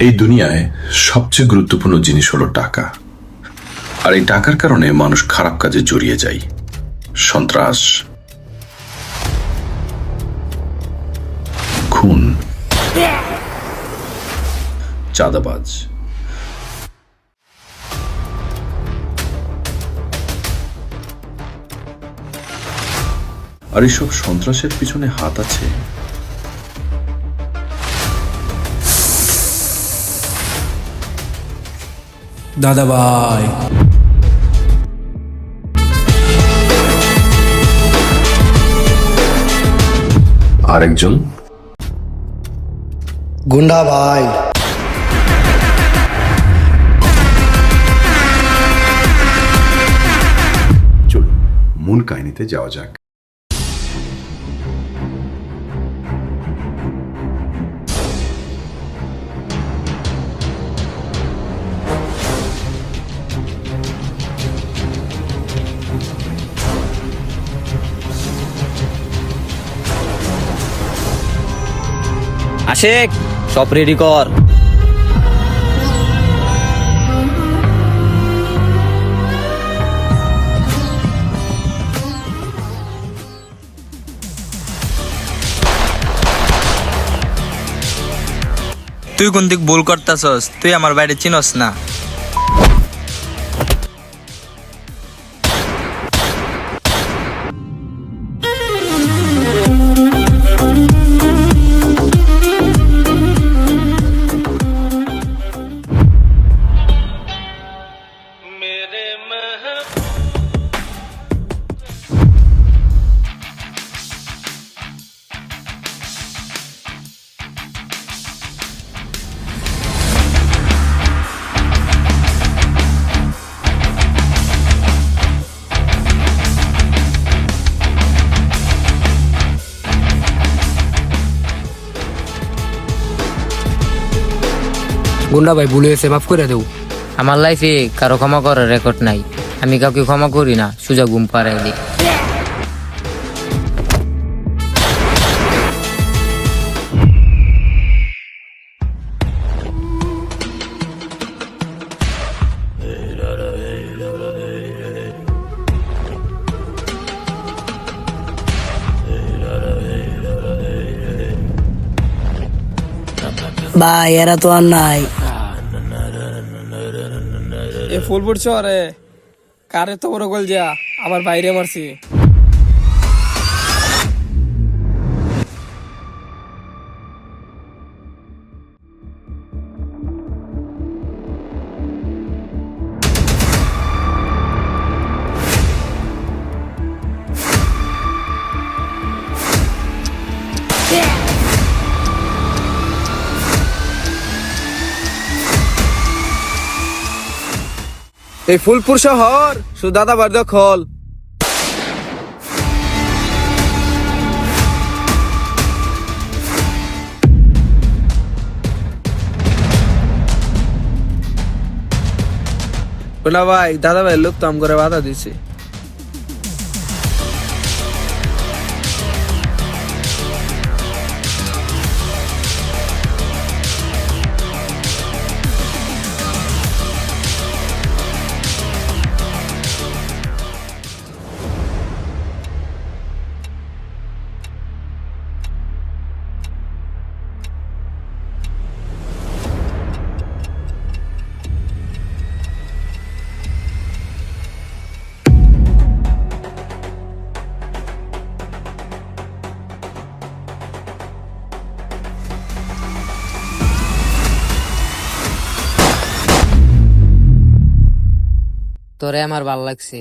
এই দুনিয়ায় সবচেয়ে গুরুত্বপূর্ণ জিনিস হলো টাকা। আর এই টাকার কারণে মানুষ খারাপ কাজে জড়িয়ে যায়। সন্ত্রাস, খুন, চাঁদাবাজ, আর এসব সন্ত্রাসের পিছনে হাত আছে দাদা ভাই। আরেকজন গুন্ডা ভাই। চলুন মূল কাহিনীতে যাওয়া যাক। আশেক, সব রেডি কর। তুই কোন দিক ভুল করতাছস? তুই আমার বাইরে চিনস না। গুন্ডা ভাই ভুলে গেছে, মাফ করে দেও। আমার লাইফে কারো ক্ষমা করার রেকর্ড নাই। আমি কাউকে ক্ষমা করি না, সোজা ঘুম পাড়াই দিই। ভাই এরা তো আর নাই। এ ফুলপুর শহরে কারে তো বড় গোল যা আবার বাইরে মারছি। এই ফুলপুর শহর শুধু দাদা বার দখল। বলা ভাই, দাদা ভাই লোক তো আম করে বাধা দিছে। তোরে আমার ভাল লাগছে।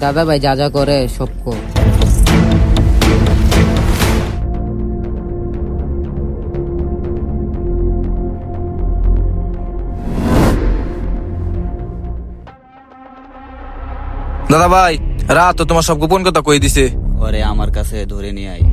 দাদা ভাই যা যা করে সব কর। দাদা ভাই, রাত তো তোমার সব গোপন কথা কই দিছে। ওরে আমার কাছে ধরে নিয়ে আয়।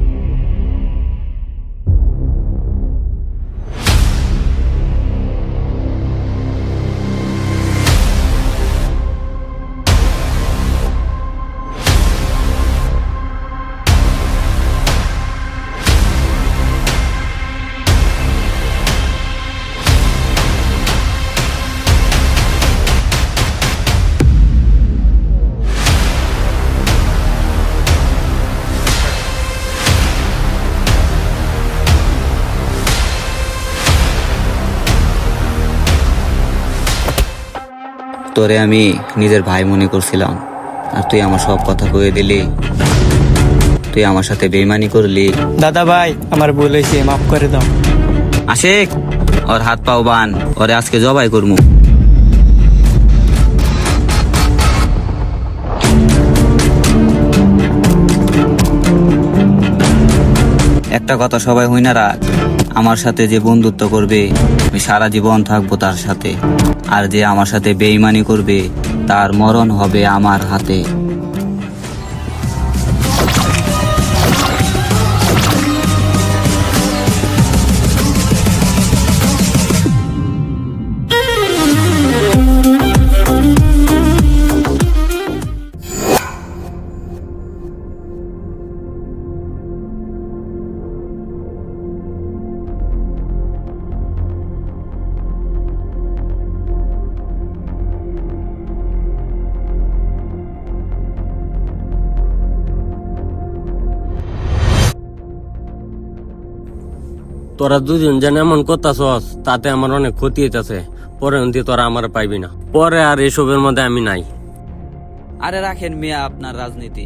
তোরে আমি নিজের ভাই মনে করছিলাম, আর তুই আমার সব কথা কয়ে দিলি। তুই আমার সাথে বেইমানি করলি। দাদা ভাই আমার ভুল হয়েছে, মাফ করে দাও। আশিক, ওর হাত পাও বান, ওরে আজকে জবাই করমু। একটা কথা সবাই হই না রাখ, আমার সাথে যে বন্ধুত্ব করবে আমি সারা জীবন থাকবো তার সাথে, আর যে আমার সাথে বেইমানি করবে তার মরণ হবে আমার হাতে। তোরা দুজন যেন এমন করতাছস, তাতে আমার অনেক ক্ষতি হইতাছে। পরে অন্তি তোরা আমার পাইবি না, পরে আর এসবের মধ্যে আমি নাই। আরে রাখেন মিয়া আপনার রাজনীতি,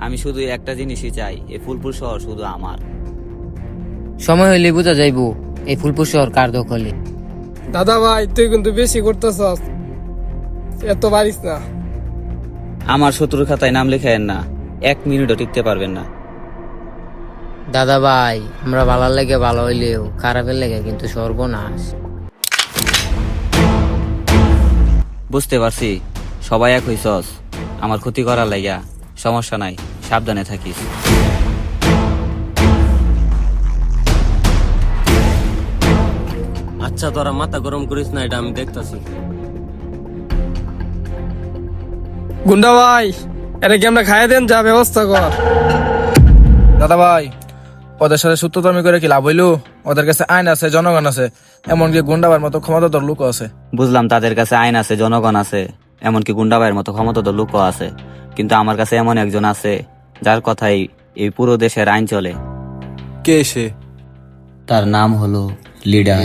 আমি শুধু একটা জিনিসই চাই, এই ফুলপুর শহর শুধু আমার। সময় হইলে বুঝা যাইবো এই ফুলপুর শহর কার দখলে। দাদা ভাই তুই কিন্তু বেশি করতেছস, এত পারিস না। আমার শত্রুর খাতায় নাম লেখায়েন না, 1 মিনিটও টিকতে পারবেন না। দাদা ভাই আমরা ভালোর লেগে ভালো হইলেও খারাপের লেগে কিন্তু সর্বনাশ। বুঝতে পারছি সবাই এক হইছস আমার ক্ষতি করার লাইগা, সমস্যা নাই, সাবধানে থাকিস। আচ্ছা তোরা মাথা গরম করিস না, এটা আমি দেখতাছি। গুন্ডা ভাই এটা কি আমরা খাইয়ে দেন, যা ব্যবস্থা কর। দাদা ভাই, ওদের সাথে সূত্রতমি করে কি লাভ হইলো? ওদের কাছে আইন আছে, জনগণ আছে, এমনকি গুন্ডাবার মতো ক্ষমতাধর লোক আছে। বুঝলাম তাদের কাছে আইন আছে, জনগণ আছে, এমনকি গুন্ডাবাইয়ের মতো ক্ষমতাধর লোকও আছে, কিন্তু আমার কাছে এমন একজন আছে যার কথাই এই পুরো দেশের আইন চলে। কে সে? তার নাম হলো লিডার।